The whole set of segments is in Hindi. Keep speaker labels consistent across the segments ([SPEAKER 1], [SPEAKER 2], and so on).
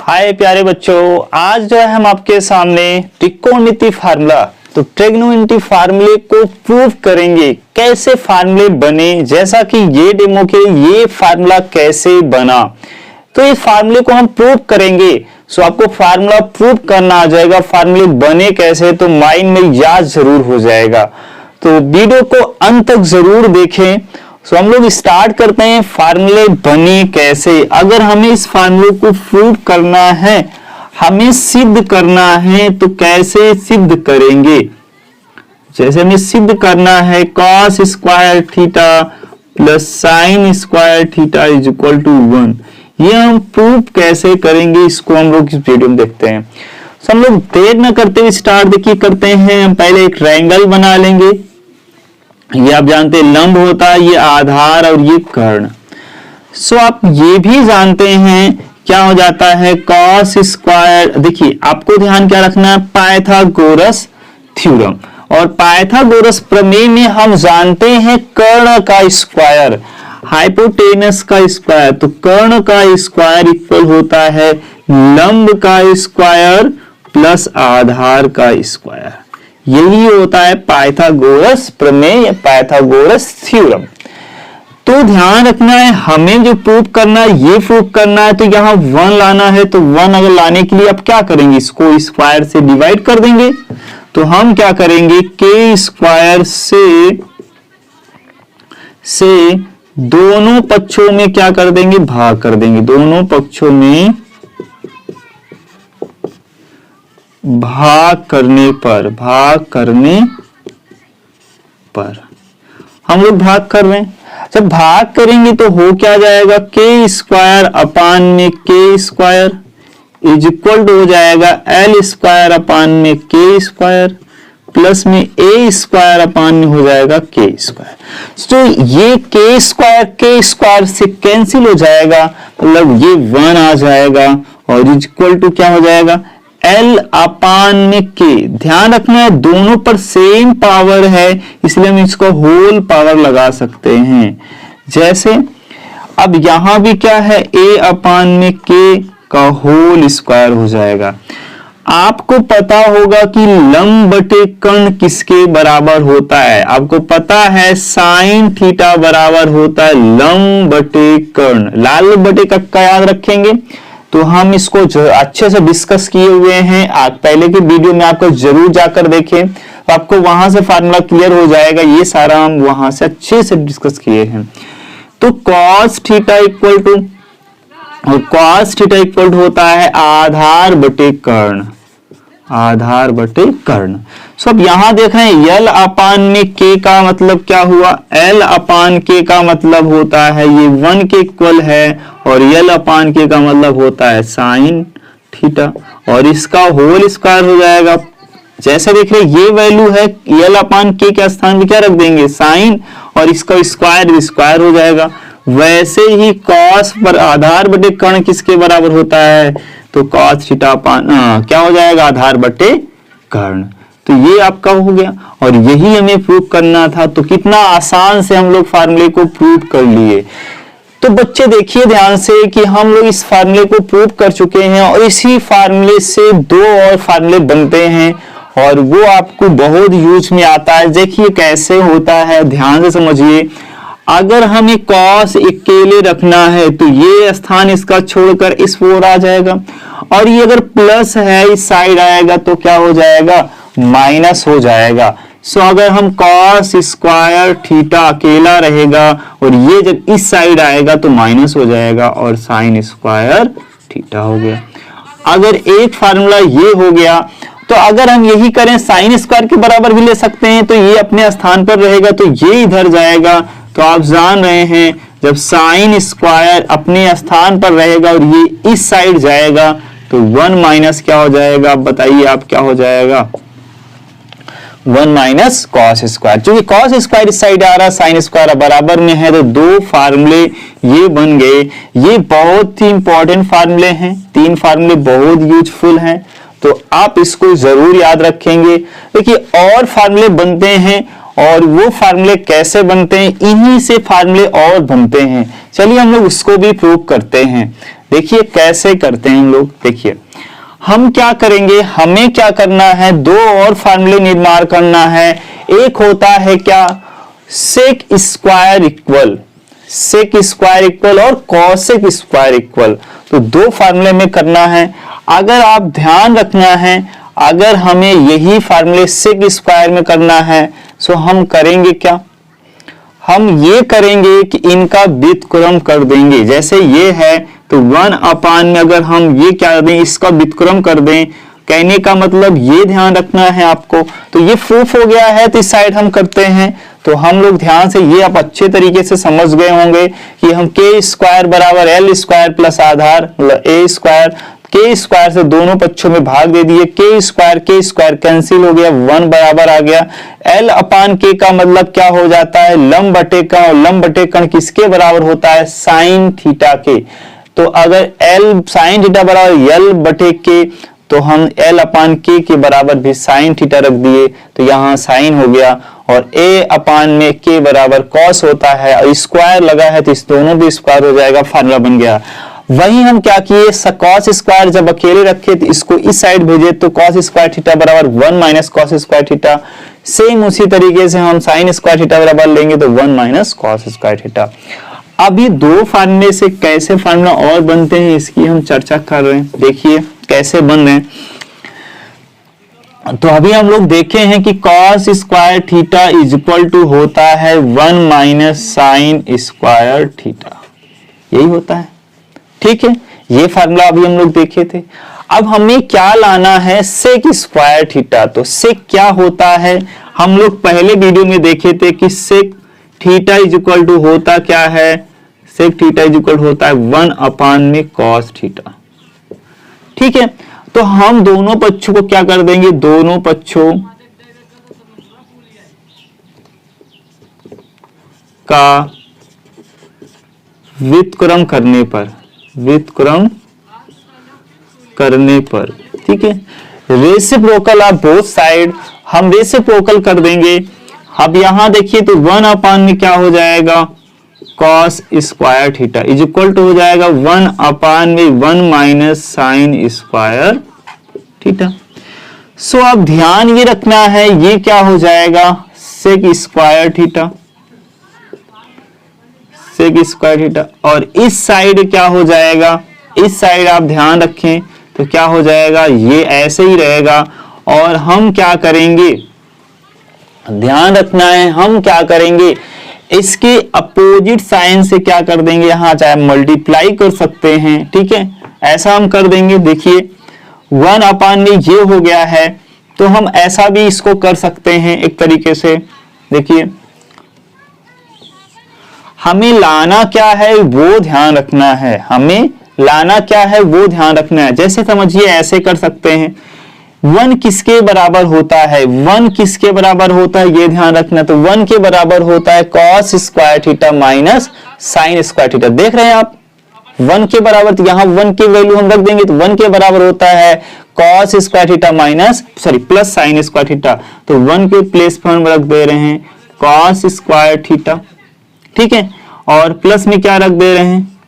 [SPEAKER 1] हाय प्यारे बच्चों, आज जो है हम आपके सामने त्रिकोणमिति फार्मूला तो ट्रिग्नोमेट्री फार्मूले को प्रूव करेंगे। कैसे फार्मूले बने, जैसा कि ये डेमो के ये फार्मूला कैसे बना, तो इस फार्मूले को हम प्रूव करेंगे। सो आपको फार्मूला प्रूव करना आ जाएगा, फार्मूले बने कैसे तो माइंड में याद जरूर हो जाएगा। तो वीडियो को अंत तक जरूर देखें। सो हम लोग स्टार्ट करते हैं फार्मूले बने कैसे। अगर हमें इस फार्मूले को प्रूव करना है, हमें सिद्ध करना है, तो कैसे सिद्ध करेंगे। जैसे हमें सिद्ध करना है cos square theta plus sine square theta is equal to 1, ये हम प्रूव कैसे करेंगे, इसको हम लोग इस वीडियो में देखते हैं। सो हम लोग देर न करते हुए स्टार्ट देखिए करते हैं। हम पहले एक ट्रायंगल बना लेंगे। ये आप जानते हैं लंब होता है, ये आधार और ये कर्ण। सो आप ये भी जानते हैं क्या हो जाता है cos स्क्वायर। देखिए आपको ध्यान क्या रखना है, पाइथागोरस थ्योरम, और पाइथागोरस प्रमेय में हम जानते हैं कर्ण का स्क्वायर हाइपोटेनस का स्क्वायर, तो कर्ण का स्क्वायर इक्वल होता है लंब का स्क्वायर प्लस आधार का स्क्वायर। यही होता है पाइथागोरस प्रमेय या पाइथागोरस थ्योरम। तो ध्यान रखना है, हमें जो प्रूव करना है ये प्रूव करना है, तो यहां 1 लाना है। तो 1 अगर लाने के लिए आप क्या करेंगे, इसको स्क्वायर से डिवाइड कर देंगे। तो हम क्या करेंगे, के स्क्वायर से दोनों पक्षों में क्या कर देंगे, भाग कर देंगे। दोनों पक्षों में भाग करने पर हम लोग भाग कर रहे हैं। जब भाग करेंगे तो हो क्या जाएगा, के स्क्वायर अपान में के स्क्वायर इज इक्वल टू हो जाएगा एल स्क्वायर अपान में के स्क्वायर प्लस में ए स्क्वायर अपान में हो जाएगा के स्क्वायर। तो ये के स्क्वायर से कैंसिल हो जाएगा, मतलब ये 1 आ जाएगा और इज इक्वल टू क्या हो जाएगा, एल अपान में के। ध्यान रखना है दोनों पर सेम पावर है, इसलिए हम इसको होल पावर लगा सकते हैं। जैसे अब यहां भी क्या है, ए अपान में के का होल स्क्वायर हो जाएगा। आपको पता होगा कि लंब बटे कर्ण किसके बराबर होता है, आपको पता है साइन थीटा बराबर होता है लंब बटे कर्ण। लाल बटे का याद रखेंगे, तो हम इसको अच्छे से डिस्कस किए हुए हैं। आज पहले के वीडियो में आपको जरूर जाकर देखें, तो आपको वहां से फार्मूला क्लियर हो जाएगा। ये सारा हम वहां से अच्छे से डिस्कस किए हैं। तो cos थीटा इक्वल टू, और cos थीटा इक्वल टू होता है आधार बटे कर्ण, आधार बटे कर्ण। सो अब यहां देख रहे हैं यल अपान में के का मतलब क्या हुआ, एल अपान के का मतलब होता है ये 1 के इक्वल है, और यल अपान के का मतलब होता है साइन थीटा, और इसका होल स्क्वायर हो जाएगा। जैसे देख रहे ये वैल्यू है, यल अपान के स्थान पे क्या रख देंगे, साइन, और इसका स्क्वायर हो जाएगा। वैसे ही cos पर आधार बटे कर्ण किसके बराबर होता है, तो cos थीटा अपान क्या हो जाएगा, आधार बटे कर्ण। तो ये आपका हो गया, और यही हमें प्रूव करना था। तो कितना आसान से हम लोग फार्मूले को प्रूव कर लिए। तो बच्चे देखिए ध्यान से कि हम लोग इस फार्मूले को प्रूव कर चुके हैं, और इसी फार्मूले से 2 और फार्मूले बनते हैं, और वो आपको बहुत यूज में आता है। देखिए कैसे होता है, ध्यान से समझिए। अगर हमें cos अकेले रखना है तो ये स्थान इसका छोड़कर इस ओर आ जाएगा, और ये अगर प्लस है इस साइड आएगा तो क्या हो जाएगा, माइनस हो जाएगा। सो अगर हम cos स्क्वायर थीटा अकेला रहेगा, और ये जब इस साइड आएगा तो माइनस हो जाएगा, और साइन स्क्वायर थीटा हो गया। अगर एक फार्मूला ये हो गया, तो अगर हम यही करें साइन स्क्वायर के बराबर भी ले सकते हैं, तो ये अपने स्थान पर रहेगा तो ये इधर जाएगा। तो आप जान रहे हैं जब साइन स्क्वायर अपने स्थान पर रहेगा और ये इस साइड जाएगा तो 1 माइनस क्या हो जाएगा, बताइए आप क्या हो जाएगा, 1 माइनस cos स्क्वायर। क्योंकि cos स्क्वायर इस साइड आ रहा है, साइन स्क्वायर बराबर में है, तो 2 फार्मूले ये बन गए। ये बहुत ही इंपॉर्टेंट फार्मूले हैं, 3 फार्मूले बहुत यूजफुल हैं, तो आप इसको जरूर याद रखेंगे। देखिए और फार्मूले बनते हैं, और वो फार्मूले कैसे बनते हैं, इन्हीं से फार्मूले और बनते हैं। चलिए हम लोग उसको भी प्रूव करते हैं। देखिए कैसे करते हैं हम लोग। देखिए हम क्या करेंगे, हमें क्या करना है, दो और फार्मूले निर्माण करना है। एक होता है क्या, sec square equal, sec square equal और कॉसेक स्क्वायर इक्वल, तो दो फार्मूले में करना है। अगर आप ध्यान रखना है, अगर हमें यही फार्मूले सेक स्क्वायर में करना है तो हम करेंगे क्या, हम ये करेंगे कि इनका व्युत्क्रम कर देंगे। जैसे ये है तो 1 अपान में अगर हम ये क्या दें, इसका व्युत्क्रम कर दें, कहने का मतलब ये ध्यान रखना है आपको। तो ये प्रूफ हो गया है, तो इस साइड हम करते हैं। तो हम लोग ध्यान से ये आप अच्छे तरीके से समझ गए होंगे कि हम के स्क्वायर बराबर एल स्क्वायर प्लस आधार मतलब ए स्क्वायर, के स्क्वायर से दोनों पक्षों में भाग दे दिए, के स्क्वायर कैंसिल हो गया, 1 बराबर आ गया। एल अपान के का मतलब क्या हो जाता है, लंब बटे कण, और लंब बटे कण किसके बराबर होता है, साइन थीटा के। तो अगर एल साइन थीटा बराबर एल बटे के, तो हम एल अपान के बराबर भी साइन थीटा रख दिए, तो यहाँ साइन हो गया। और ए अपान में के बराबर कॉस होता है, और स्क्वायर लगा है तो इस दोनों भी स्क्वायर हो जाएगा, फार्मूला बन गया। वही हम क्या किए, कॉस स्क्वायर जब अकेले रखे तो इसको इस साइड भेजे, तो कॉस स्क्वायर थीटा बराबर 1 minus cos square theta. Same उसी तरीके से हम साइन स्क्वायर थीटा बराबर लेंगे तो 1 माइनस कॉस स्क्वायर थीटा। अब ये दो फार्मूले से कैसे फार्मूला और बनते हैं इसकी हम चर्चा कर रहे हैं। देखिए कैसे बन रहे हैं। तो अभी हम लोग देखे हैं कि cos square theta is equal to होता है 1 माइनस साइन स्क्वायर थीटा, यही होता है। ठीक है, ये फार्मूला अभी हम लोग देखे थे। अब हमें क्या लाना है, सेक स्क्वायर थीटा। तो सेक क्या होता है, हम लोग पहले वीडियो में देखे थे कि sec theta is equal to होता क्या है, सेक थीटा इज इक्वल होता है 1 अपान में कॉस थीटा। ठीक है, तो हम दोनों पक्षों को क्या कर देंगे, दोनों पक्षों का व्युत्क्रम करने पर, व्युत्क्रम करने पर, ठीक है, रेसिप्रोकल ऑफ बोथ साइड, हम रेसिप्रोकल कर देंगे। अब यहां देखिए तो 1 अपान में क्या हो जाएगा, cos square theta is equal to हो जाएगा 1 अपान में 1 minus sine square theta. So अब ध्यान ये रखना है, ये क्या हो जाएगा, sec square theta, sec square theta. और इस साइड क्या हो जाएगा, इस साइड आप ध्यान रखें तो क्या हो जाएगा, ये ऐसे ही रहेगा। और हम क्या करेंगे, ध्यान रखना है, हम क्या करेंगे, इसके अपोजिट साइन से क्या कर देंगे, यहां चाहे मल्टीप्लाई कर सकते हैं। ठीक है, ऐसा हम कर देंगे। देखिए 1 अपान में ये हो गया है, तो हम ऐसा भी इसको कर सकते हैं एक तरीके से। देखिए हमें लाना क्या है वो ध्यान रखना है, हमें लाना क्या है वो ध्यान रखना है। जैसे समझिए ऐसे कर सकते हैं, 1 किसके बराबर होता है, 1 किसके बराबर होता है ये ध्यान रखना। तो 1 के बराबर होता है cos square theta minus sine square theta. देख रहे हैं आप 1 के बराबर, तो यहां 1 की वैल्यू हम रख देंगे, तो 1 के बराबर होता है cos square theta minus plus sine square theta. तो 1 के प्लेस पर हम रख दे रहे हैं कॉस स्क्वायर थीटा, ठीक है, और प्लस में क्या रख दे रहे हैं,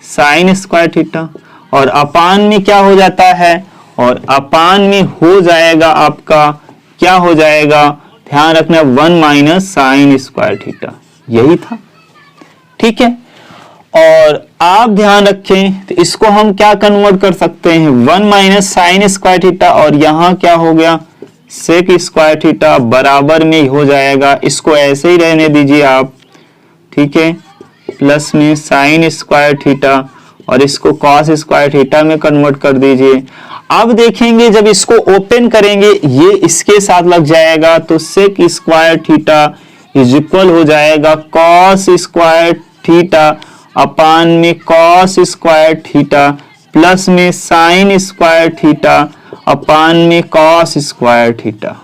[SPEAKER 1] साइन स्क्वायर थीटा। और अपान में क्या हो जाता है, और अपान में हो जाएगा आपका, क्या हो जाएगा, ध्यान रखना 1 माइनस साइन स्क्वायर थीटा, यही था। ठीक है, और आप ध्यान रखें तो इसको हम क्या कन्वर्ट कर सकते हैं, 1 माइनस साइन स्क्वायर थीटा, और यहां क्या हो गया, सेक स्क्वायर थीटा बराबर में हो जाएगा, इसको ऐसे ही रहने दीजिए आप। ठीक है, प्लस में साइन स्क्वायर थीटा, और इसको कॉस स्क्वायर थीटा में कन्वर्ट कर दीजिए। अब देखेंगे जब इसको ओपन करेंगे ये इसके साथ लग जाएगा, तो sec square theta is equal हो जाएगा कॉस स्क्वायर थीटा अपान में कॉस स्क्वायर थीटा प्लस में साइन स्क्वायर थीटा अपान में कॉस स्क्वायर थीटा।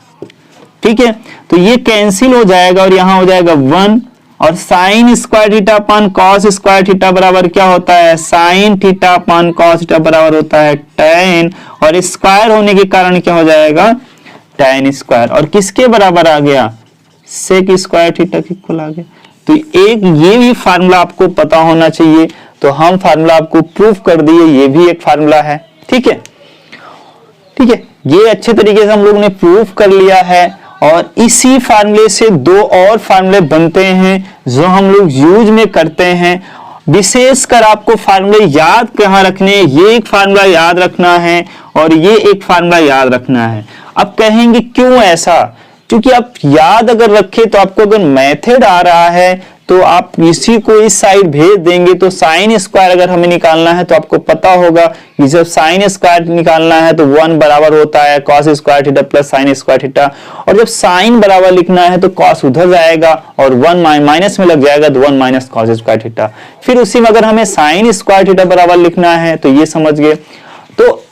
[SPEAKER 1] ठीक है, तो ये कैंसिल हो जाएगा और यहां हो जाएगा 1, और साइन स्क्वायर थीटा अपान कॉस स्क्वायर थीटा बराबर क्या होता है, sine theta upon cos theta बराबर होता है tan, और स्क्वायर होने के कारण क्या हो जाएगा, tan स्क्वायर। और किसके बराबर आ गया, सेक स्क्वायर थीटा के इक्वल आ गया। तो एक ये भी फार्मूला आपको पता होना चाहिए। तो हम फार्मूला आपको प्रूफ कर दिए, ये भी एक फार्मूला है। ठीक है, ठीक है, ये अच्छे तरीके से हम लोग ने प्रूफ कर लिया है। और इसी फार्मूले से दो और फार्मूले बनते हैं जो हम लोग यूज में करते हैं। विशेषकर आपको फार्मूले याद कहाँ रखने, ये एक फार्मूला याद रखना है और ये एक फार्मूला याद रखना है। अब कहेंगे क्यों ऐसा, क्योंकि आप याद अगर रखे तो आपको अगर मेथड आ रहा है तो आप इसी को इस साइड भेज देंगे तो साइन स्क्वायर अगर हमें निकालना है तो आपको पता होगा कि जब साइन स्क्वायर निकालना है तो 1 बराबर होता है cos square theta plus sine square theta, और जब साइन बराबर लिखना है तो कॉस उधर जाएगा और 1 माइनस में लग जाएगा तो 1 माइनस कॉस स्क्वायर थीटा। फिर उसी में अगर हमें साइन स्क्वायर थीटा बराबर लिखना है तो ये समझ गए। तो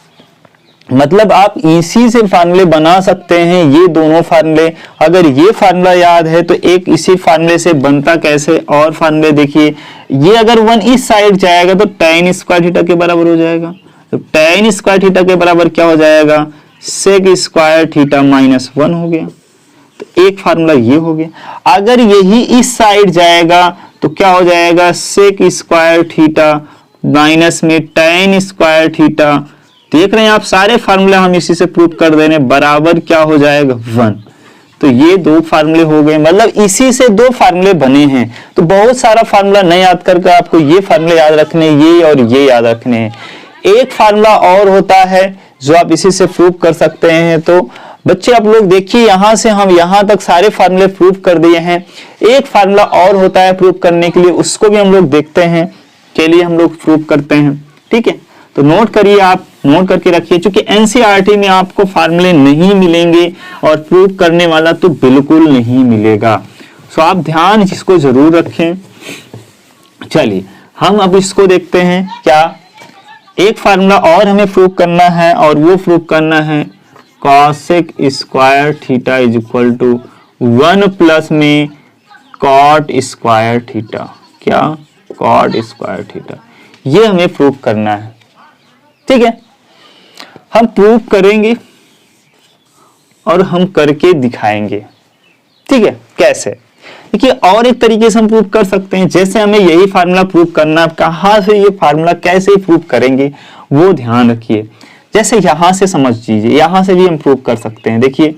[SPEAKER 1] मतलब आप इसी से फार्मूले बना सकते हैं, ये दोनों फार्मूले। अगर ये फार्मूला याद है तो एक इसी फार्मूले से बनता कैसे, और फार्मूले देखिए, ये अगर 1 इस साइड जाएगा तो tan स्क्वायर थीटा के बराबर हो जाएगा। तो tan स्क्वायर थीटा के बराबर क्या हो जाएगा, sec स्क्वायर थीटा माइनस 1 हो गया। तो एक फार्मूला ये हो गया। अगर यही इस साइड जाएगा तो क्या हो जाएगा, sec स्क्वायर थीटा माइनस में tan स्क्वायर थीटा। देख रहे हैं आप, सारे फार्मूले हम इसी से प्रूव कर दे रहे हैं, बराबर क्या हो जाएगा 1। तो ये दो फार्मूले हो गए, मतलब इसी से दो फार्मूले बने हैं। तो बहुत सारा फार्मूला नहीं याद करके आपको ये फार्मूले याद रखने, ये और ये याद रखने हैं। एक फार्मूला और होता है जो आप इसी से प्रूव कर सकते हैं। तो बच्चे आप लोग देखिए, यहां से हम यहां तक सारे फार्मूले प्रूव कर दिए हैं। एक फार्मूला और होता है प्रूव करने के लिए, उसको भी हम लोग देखते हैं, के लिए हम लोग प्रूव करते हैं। ठीक है, तो नोट करिए, आप नोट करके रखिए, क्योंकि एनसीईआरटी में आपको फार्मूले नहीं मिलेंगे और प्रूव करने वाला तो बिल्कुल नहीं मिलेगा। सो आप ध्यान इसको जरूर रखें। चलिए हम अब इसको देखते हैं। क्या एक फार्मूला और हमें प्रूव करना है, और वो प्रूव करना है cosec square theta is equal to 1 plus में कॉट स्क्वायर थीटा। क्या, कॉट स्क्वायर थीटा, ये हमें प्रूव करना है। ठीक है, हम प्रूव करेंगे और हम करके दिखाएंगे। ठीक है, कैसे, देखिए और एक तरीके से हम प्रूव कर सकते हैं। जैसे हमें यही फार्मूला प्रूव करना है, कहां से ये फार्मूला कैसे प्रूव करेंगे वो ध्यान रखिए। जैसे यहां से समझ लीजिए, यहां से भी हम प्रूव कर सकते हैं। देखिए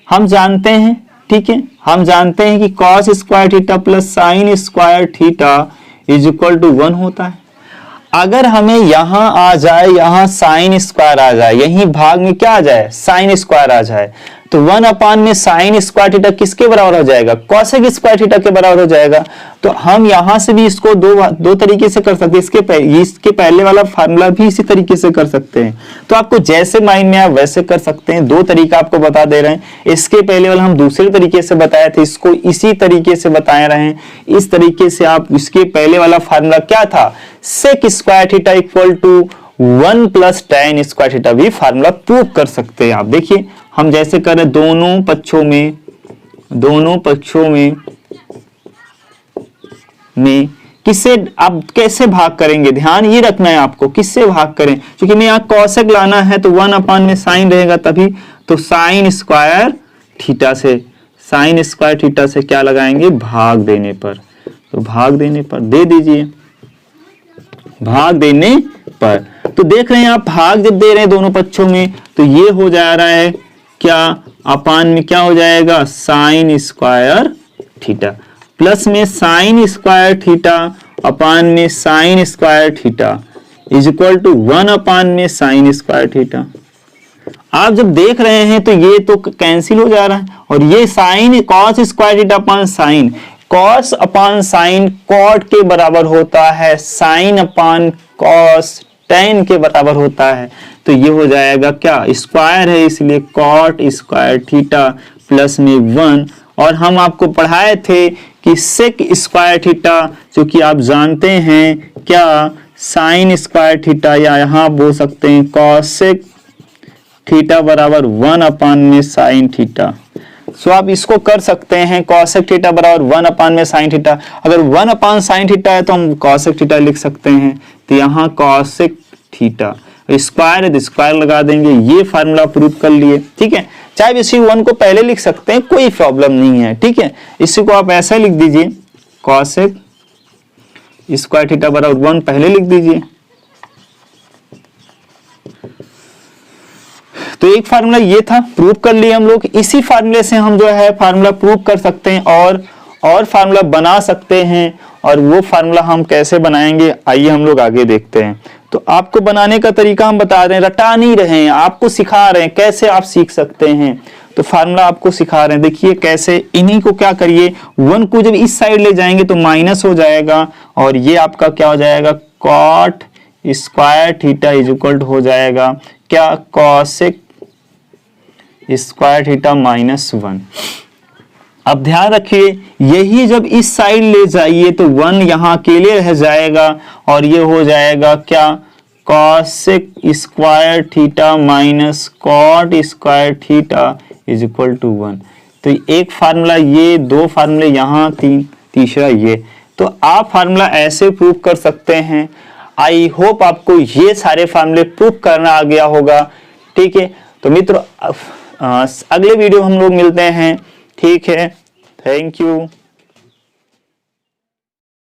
[SPEAKER 1] हम जानते हैं, ठीक है, हम जानते हैं कि cos square theta plus sine square theta is equal to 1 होता है। अगर हमें यहां आ जाए, यहां साइन स्क्वायर आ जाए, यही भाग में क्या आ जाए, साइन स्क्वायर आ जाए, तो 1 अपान में साइन स्क्वायर थीटा किसके बराबर हो जाएगा, कॉसेक स्क्वायर थीटा के बराबर हो जाएगा। तो हम यहां से भी इसको दो तरीके से कर सकते हैं। इसके पहले वाला फार्मूला भी इसी तरीके से कर सकते हैं। तो आपको जैसे माइंड में आए वैसे कर सकते हैं। दो तरीका आपको बता दे रहे हैं। इसके पहले वाला हम दूसरे तरीके से बताए थे, इसको इसी तरीके से बताए रहे हैं। इस तरीके से आप, इसके पहले वाला फार्मूला क्या था, sec square theta equal to 1 plus tan square theta भी फार्मूला प्रूव कर सकते हैं। आप देखिए हम जैसे कर रहे, दोनों पक्षों में किससे आप कैसे भाग करेंगे, ध्यान ये रखना है आपको, किससे भाग करें, क्योंकि मैं यहाँ कॉसेक लाना है तो 1 अपान में साइन रहेगा तभी, तो साइन स्क्वायर थीटा से क्या लगाएंगे, भाग देने पर। तो भाग देने पर दे दीजिए, भाग देने पर। तो देख रहे हैं आप, भाग जब दे रहे हैं दोनों पक्षों में तो ये हो जा रहा है क्या, अपान में क्या हो जाएगा, साइन स्क्वायर थीटा प्लस में साइन स्क्वायर थीटा अपान में sine square theta is equal to 1 upon में साइन स्क्वायर थीटा। आप जब देख रहे हैं तो ये तो कैंसिल हो जा रहा है, और ये sine cos square theta upon sine, cos upon sine cot के बराबर होता है, साइन अपान कॉस tan के बराबर होता है। तो ये हो जाएगा क्या, स्क्वायर है इसलिए कॉट स्क्वायर थीटा प्लस में 1। और हम आपको पढ़ाए थे कि सेक स्क्वायर थीटा, जो कि आप जानते हैं क्या, साइन स्क्वायर थीटा, या यहाँ बोल सकते हैं कॉसेक थीटा बराबर 1 अपान में साइन थीटा। सो आप इसको कर सकते हैं, कॉसेक थीटा बराबर 1 अपान में साइन थीटा। अगर 1 अपान साइन थीटा है तो हम कॉसेक थीटा लिख सकते हैं। तो यहाँ कॉसेक थीटा, स्क्वायर है तो स्क्वायर लगा देंगे। ये फार्मूला प्रूव कर लिए। ठीक है, चाहे इसी 1 को पहले लिख सकते हैं, कोई प्रॉब्लम नहीं है। ठीक है, इसी को आप ऐसा लिख दीजिए, कॉसेक स्क्वायर थीटा बराबर 1 पहले लिख दीजिए। तो एक फार्मूला ये था, प्रूव कर लिए हम लोग। इसी फार्मूले से हम जो है फार्मूला प्रूव कर सकते हैं और फार्मूला बना सकते हैं। और वो फार्मूला हम कैसे बनाएंगे आइए हम लोग आगे देखते हैं। तो आपको बनाने का तरीका हम बता रहे हैं, रटा नहीं रहे हैं, आपको सिखा रहे हैं कैसे आप सीख सकते हैं। तो फार्मूला आपको सिखा रहे हैं, देखिए कैसे। इन्हीं को क्या करिए, 1 को जब इस साइड ले जाएंगे तो माइनस हो जाएगा और ये आपका क्या हो जाएगा, cot square theta is equal हो जाएगा क्या, कॉसेक स्क्वायर थीटा -1। अब ध्यान रखिए, यही जब इस साइड ले जाइए तो 1 यहां अकेले रह जाएगा और ये हो जाएगा क्या, cosec square theta minus cot square theta is equal to 1। तो एक फार्मूला ये, 2 फार्मूले यहाँ, तीसरा ये। तो आप फार्मूला ऐसे प्रूव कर सकते हैं। आई होप आपको ये सारे फार्मूले प्रूव करना आ गया होगा। ठीक है, तो मित्रों अगले वीडियो हम लोग मिलते हैं। ठीक है, थैंक यू।